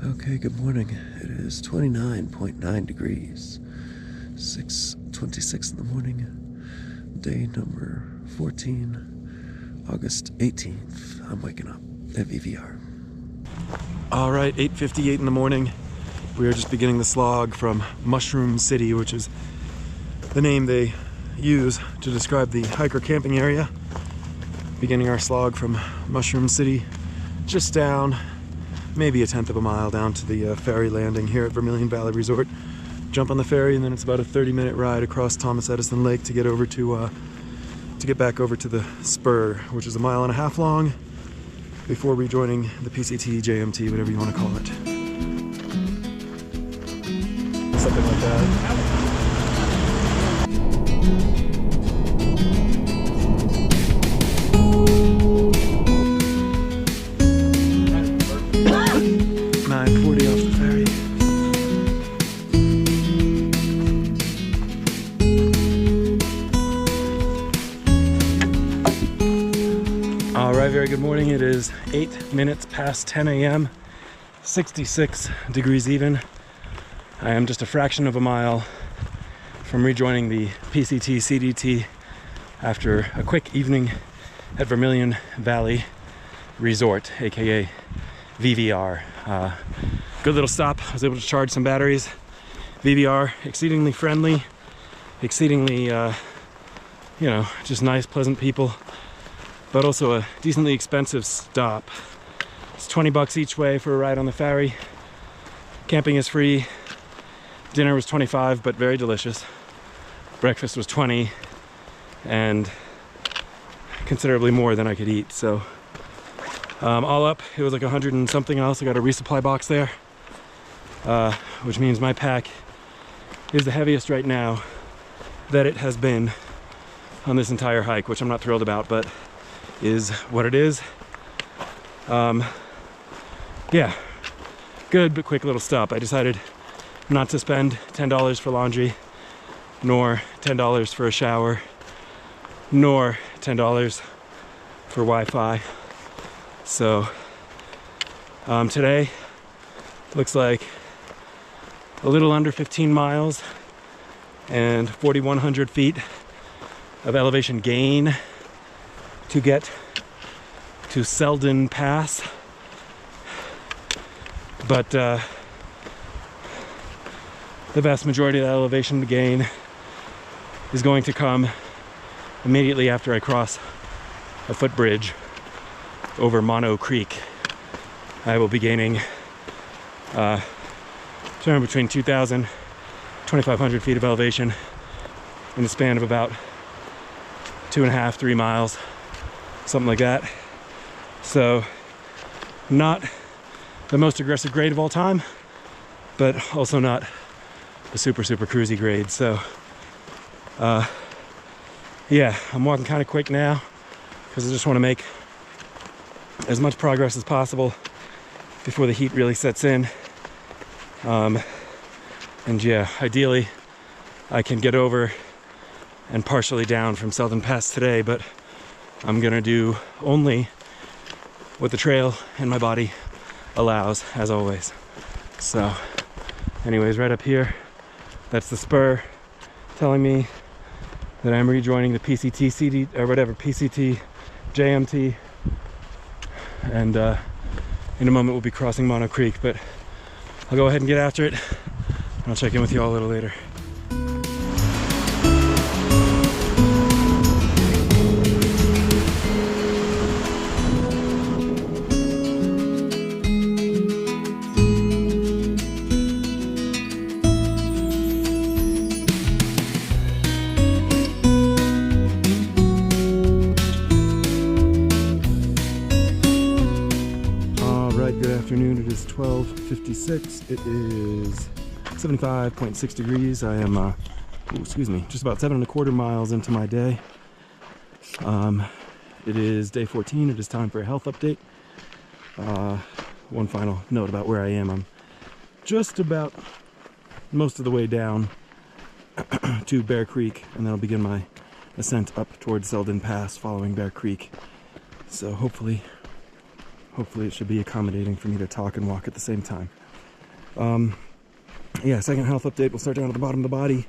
Okay, good morning. It is 29.9 degrees, 6:26 in the morning, day number 14, August 18th. I'm waking up at VVR. All right, 8:58 in the morning. We are just beginning the slog from Mushroom City, which is the name they use to describe the hiker camping area. Beginning our slog from Mushroom City, just down maybe a tenth of a mile down to the ferry landing here at Vermillion Valley Resort. Jump on the ferry, and then it's about a 30-minute ride across Thomas Edison Lake to get over to get back over to the spur, which is a mile and a half long, before rejoining the PCT, JMT, whatever you want to call it. Something like that. Very good morning. It is 8 minutes past 10 a.m. 66 degrees even. I am just a fraction of a mile from rejoining the PCT CDT after a quick evening at Vermillion Valley Resort, aka VVR. Good little stop. I was able to charge some batteries. VVR, exceedingly friendly, exceedingly just nice, pleasant people, but also a decently expensive stop. It's 20 bucks each way for a ride on the ferry. Camping is free. Dinner was 25, but very delicious. Breakfast was 20, and considerably more than I could eat. So all up, it was like 100 and something else. I got a resupply box there, which means my pack is the heaviest right now that it has been on this entire hike, which I'm not thrilled about, but is what it is. Yeah, good but quick little stop. I decided not to spend $10 for laundry, nor $10 for a shower, nor $10 for Wi-Fi. So today looks like a little under 15 miles and 4,100 feet of elevation gain to get to Selden Pass, but the vast majority of the elevation gain is going to come immediately after I cross a footbridge over Mono Creek. I will be gaining somewhere between 2,000 and 2,500 feet of elevation in the span of about 2.5 to 3 miles. Something like that. So not the most aggressive grade of all time, but also not a super cruisy grade. So yeah, I'm walking kind of quick now because I just want to make as much progress as possible before the heat really sets in. And yeah, ideally I can get over and partially down from Selden Pass today, but I'm gonna do only what the trail and my body allows, as always. So anyways, right up here, that's the spur telling me that I'm rejoining the PCT CD or whatever, PCT JMT, and in a moment we'll be crossing Mono Creek, but I'll go ahead and get after it, and I'll check in with you all a little later. Good afternoon. It is 12:56. It is 75.6 degrees. I am just about 7.25 miles into my day. It is day 14. It is time for a health update. One final note about where I am. I'm just about most of the way down to Bear Creek, and then I'll begin my ascent up towards Selden Pass following Bear Creek. So hopefully it should be accommodating for me to talk and walk at the same time. Yeah, second health update. We'll start down at the bottom of the body.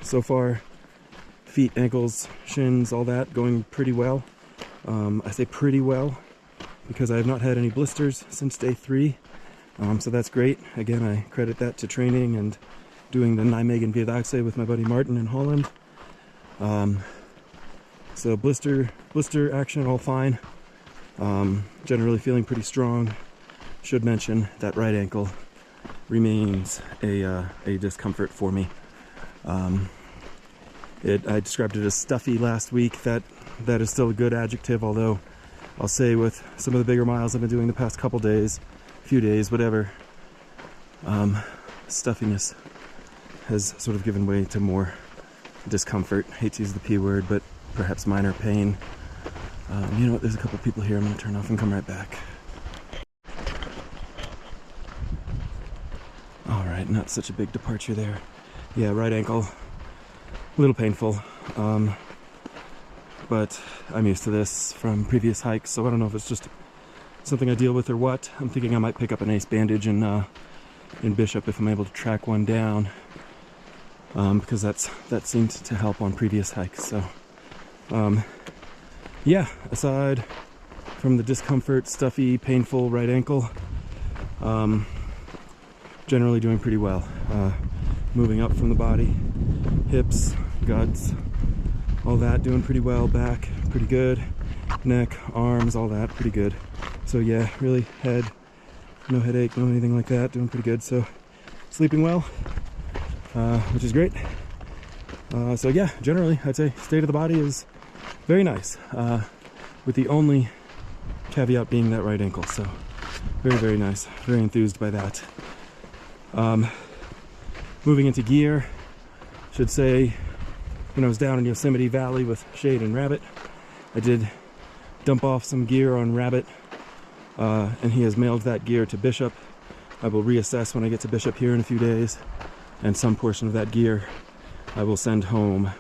So far, feet, ankles, shins, all that going pretty well. I say pretty well because I have not had any blisters since day 3. So that's great. Again, I credit that to training and doing the Nijmegen Vierdaagse with my buddy Martin in Holland. So blister action, all fine. Generally feeling pretty strong. Should mention that right ankle remains a discomfort for me. I described it as stuffy last week. That is still a good adjective, although I'll say with some of the bigger miles I've been doing the past couple days, few days, whatever, stuffiness has sort of given way to more discomfort. Hate to use the P word, but perhaps minor pain. You know what, there's a couple people here. I'm going to turn off and come right back. Alright, not such a big departure there. Yeah, right ankle, a little painful. But I'm used to this from previous hikes, so I don't know if it's just something I deal with or what. I'm thinking I might pick up an ace bandage in Bishop if I'm able to track one down. Because that seemed to help on previous hikes. So, yeah, aside from the discomfort, stuffy, painful right ankle, generally doing pretty well. Moving up from the body, hips, guts, all that doing pretty well. Back, pretty good. Neck, arms, all that, pretty good. So yeah, really head, no headache, no anything like that, doing pretty good. So sleeping well, which is great. So yeah, generally I'd say state of the body is very nice, with the only caveat being that right ankle. So very, very nice, very enthused by that. Moving into gear, should say when I was down in Yosemite Valley with Shade and Rabbit, I did dump off some gear on Rabbit, and he has mailed that gear to Bishop. I will reassess when I get to Bishop here in a few days, and some portion of that gear I will send home.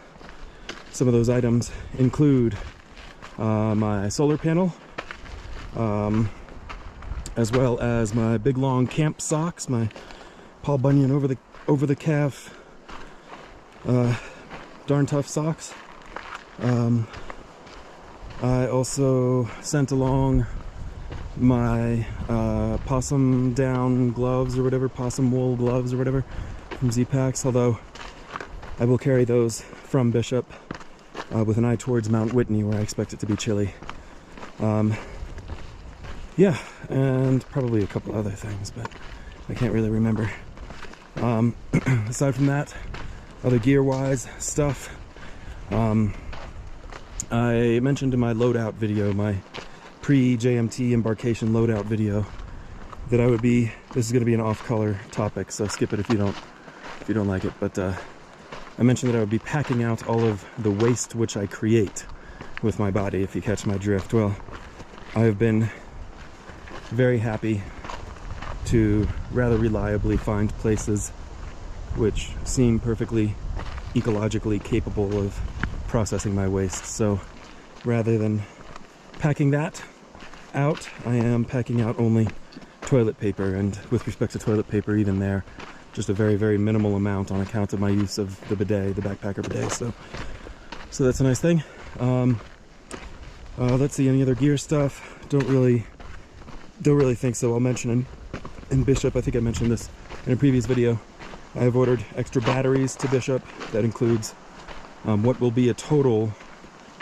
Some of those items include my solar panel, as well as my big long camp socks, my Paul Bunyan over the calf darn tough socks. I also sent along my possum down gloves or whatever, possum wool gloves or whatever from Z-Packs, although I will carry those from Bishop with an eye towards Mount Whitney where I expect it to be chilly. Yeah, and probably a couple other things, but I can't really remember. Aside from that, other gear-wise stuff, I mentioned in my loadout video, my pre-JMT embarkation loadout video, that I would be, this is going to be an off-color topic, so skip it if you don't like it, but I mentioned that I would be packing out all of the waste which I create with my body, if you catch my drift. Well, I have been very happy to rather reliably find places which seem perfectly ecologically capable of processing my waste. So rather than packing that out, I am packing out only toilet paper, and with respect to toilet paper, even there, just a very, very minimal amount on account of my use of the bidet, the backpacker bidet. So that's a nice thing. Let's see, any other gear stuff? Don't really think so. I'll mention in Bishop, I think I mentioned this in a previous video, I have ordered extra batteries to Bishop. That includes what will be a total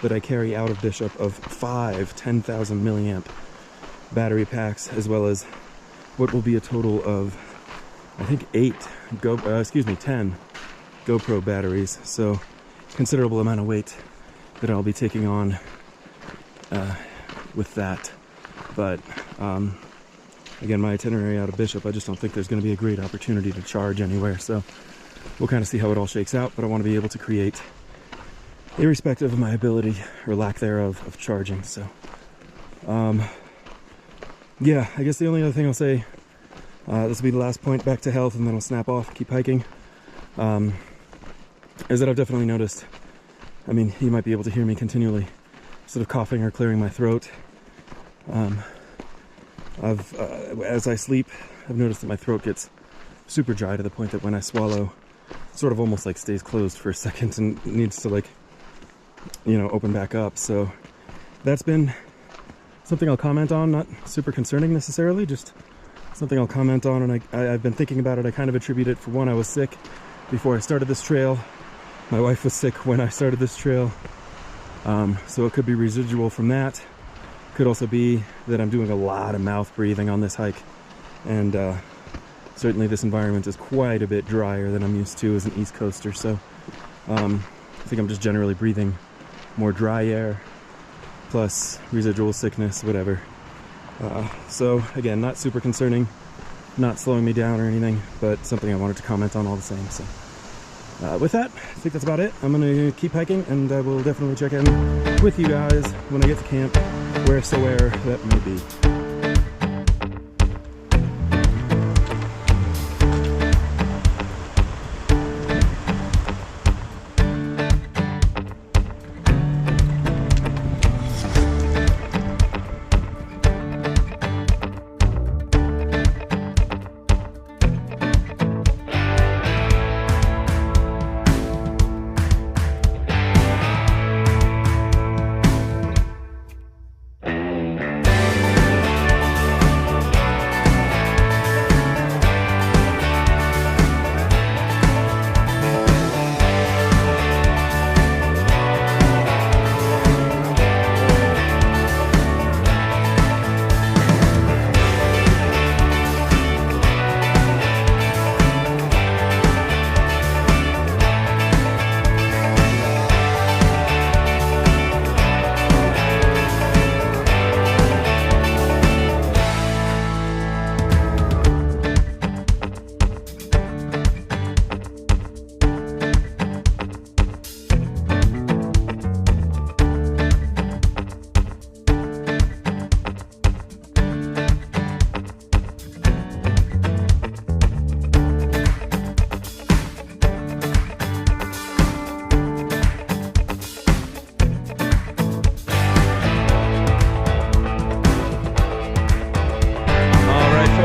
that I carry out of Bishop of 5 10,000 milliamp battery packs, as well as what will be a total of, I think 10 GoPro batteries. So considerable amount of weight that I'll be taking on with that. But again, my itinerary out of Bishop, I just don't think there's going to be a great opportunity to charge anywhere. So we'll kind of see how it all shakes out, but I want to be able to create, irrespective of my ability or lack thereof of charging. So yeah, I guess the only other thing I'll say, this will be the last point, back to health, and then I'll snap off, keep hiking, is that I've definitely noticed, I mean, you might be able to hear me continually sort of coughing or clearing my throat. as I sleep, I've noticed that my throat gets super dry to the point that when I swallow, it sort of almost like stays closed for a second and needs to, like, you know, open back up. So that's been something I'll comment on, not super concerning necessarily, just something I'll comment on. And I've been thinking about it. I kind of attribute it, for one, I was sick before I started this trail. My wife was sick when I started this trail. So it could be residual from that. Could also be that I'm doing a lot of mouth breathing on this hike. And certainly this environment is quite a bit drier than I'm used to as an East Coaster. So I think I'm just generally breathing more dry air, plus residual sickness, whatever. So again, not super concerning, not slowing me down or anything, but something I wanted to comment on all the same. So with that, I think that's about it. I'm gonna keep hiking, and I will definitely check in with you guys when I get to camp, wheresoever that may be.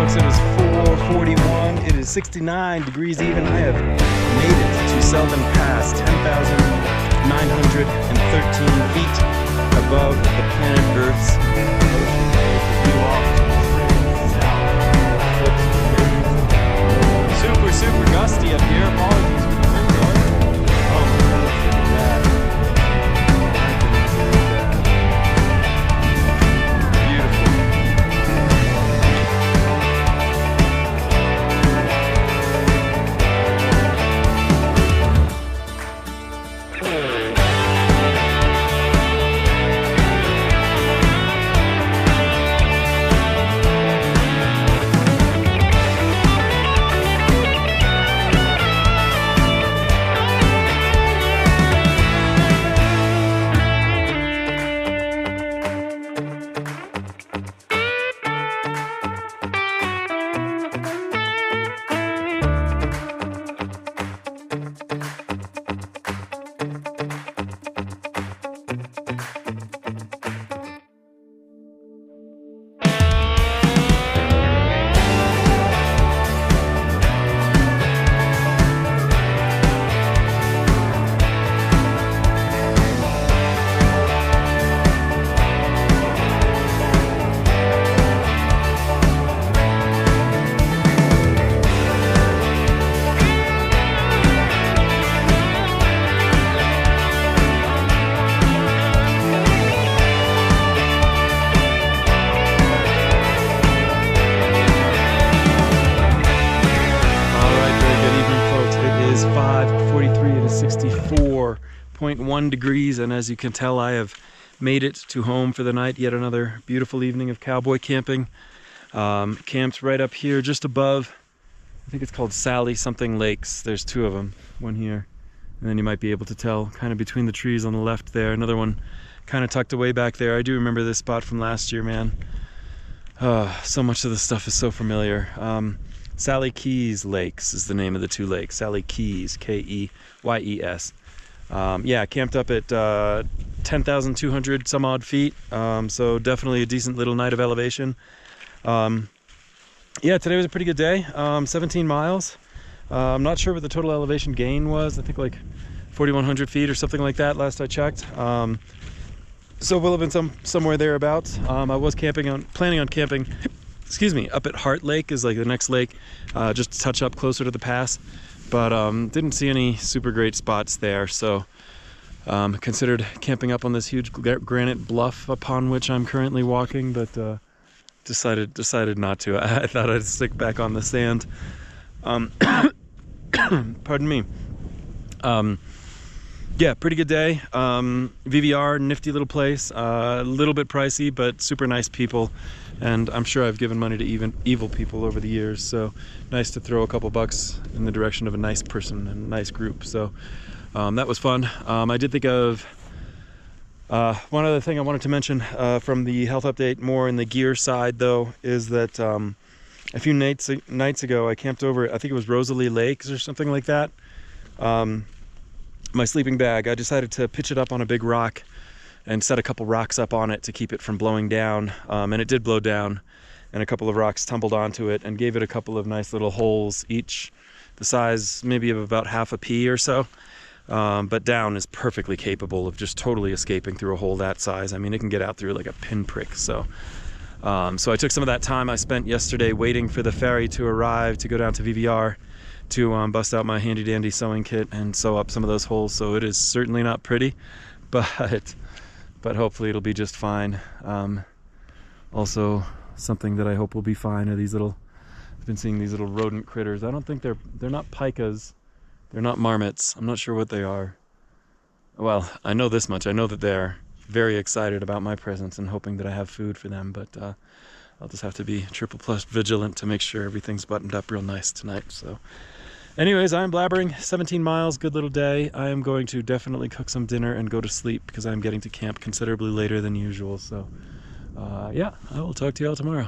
It is 4:41. It is 69 degrees even. I have made it to Selden Pass, 10,913 feet above the planet Earth's ocean. View off to the south. Super gusty up here. Apologies for the wind noise. Oh my goodness, look at that. is 5:43. It is 64.1 degrees, and as you can tell, I have made it to home for the night. Yet another beautiful evening of cowboy camping. Camped right up here just above, I think it's called Sallie something lakes. There's two of them, one here, and then you might be able to tell kind of between the trees on the left there, another one kind of tucked away back there. I do remember this spot from last year, man. So much of this stuff is so familiar. Sallie Keys Lakes is the name of the two lakes. Sallie Keys, K-E-Y-E-S. Yeah, camped up at 10,200 some odd feet, so definitely a decent little night of elevation. Yeah, today was a pretty good day. 17 miles. I'm not sure what the total elevation gain was. I think like 4,100 feet or something like that last I checked. So we'll have been somewhere thereabouts. I was planning on camping, excuse me, up at Heart Lake is like the next lake, just to touch up closer to the pass, but didn't see any super great spots there. So considered camping up on this huge granite bluff upon which I'm currently walking, but decided not to. I thought I'd stick back on the sand. Pardon me. Yeah, pretty good day. VVR, nifty little place, a little bit pricey, but super nice people. And I'm sure I've given money to even evil people over the years, so nice to throw a couple bucks in the direction of a nice person and a nice group. So that was fun. I did think of one other thing I wanted to mention from the health update, more in the gear side though, is that a few nights ago I camped over, I think it was Rosalie Lakes or something like that. My sleeping bag, I decided to pitch it up on a big rock and set a couple rocks up on it to keep it from blowing down, and it did blow down, and a couple of rocks tumbled onto it and gave it a couple of nice little holes, each the size maybe of about half a pea or so. But down is perfectly capable of just totally escaping through a hole that size. I mean, it can get out through like a pinprick. So so I took some of that time I spent yesterday waiting for the ferry to arrive to go down to VVR to bust out my handy dandy sewing kit and sew up some of those holes. So it is certainly not pretty, but hopefully it'll be just fine. Also something that I hope will be fine are these little, I've been seeing these little rodent critters. I don't think they're not pikas, they're not marmots, I'm not sure what they are. Well, I know this much, I know that they're very excited about my presence and hoping that I have food for them, but I'll just have to be triple plus vigilant to make sure everything's buttoned up real nice tonight. So anyways, I'm blabbering. 17 miles, good little day. I am going to definitely cook some dinner and go to sleep because I'm getting to camp considerably later than usual. So yeah, I will talk to you all tomorrow.